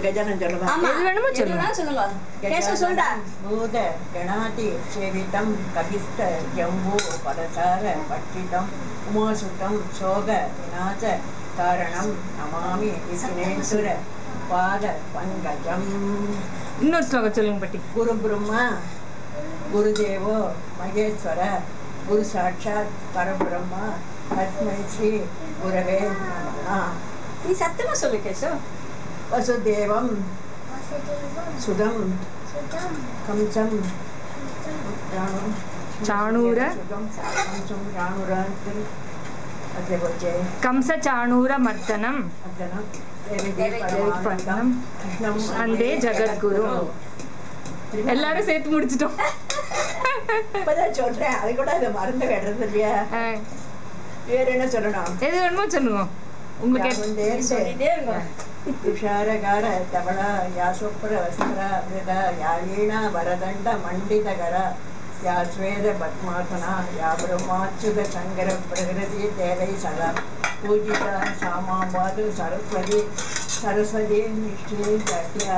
गजानन சொல்லுங்க. ஆமா எது வேணுமோ சொல்லுங்க. கேசவ சொல்டா. பூத கணாதி சேவிதம் கபிஷ்ட ஜம்பு பலசார பட்டிதம் உமாசுதம் சோக விநாச காரணம் நமாமி விஷ்ணேஸ்வர பாத பங்கஜம். இன்னொரு ஸ்லோகம் சொல்லுங்க பாட்டி. குரு பிரம்மா குருதேவோ மகேஸ்வர குரு சாட்சாத் பரபிரம்மா தஸ்மை ஸ்ரீ குரவே நமः. நீ சத்தமா சொல்லு கேசவ். वसुदेवं सुदं कंसं चाणूर कंस चाणूर मर्दनम अंदे जगद्गुरु எல்லாரும் சேர்த்து முடிச்சிட்டோம். இப்பதான் சொல்றேன், அது கூட அதை மறந்து விடுறது இல்லையா? வேற என்ன சொல்லணும்? எது வேணுமோ சொல்லுங்க. உங்களுக்கு சொல்லிட்டே இருங்க. तुषारगार धवल या शुभ्र वस्त्र मृद या वीणा वरदंड मंडितकर या स्वेद पद्मासना या ब्रह्माच्युत शंकर प्रकृति देवै सदा पूजिता सामावाद सरस्वती सरस्वती निष्ठे जट्या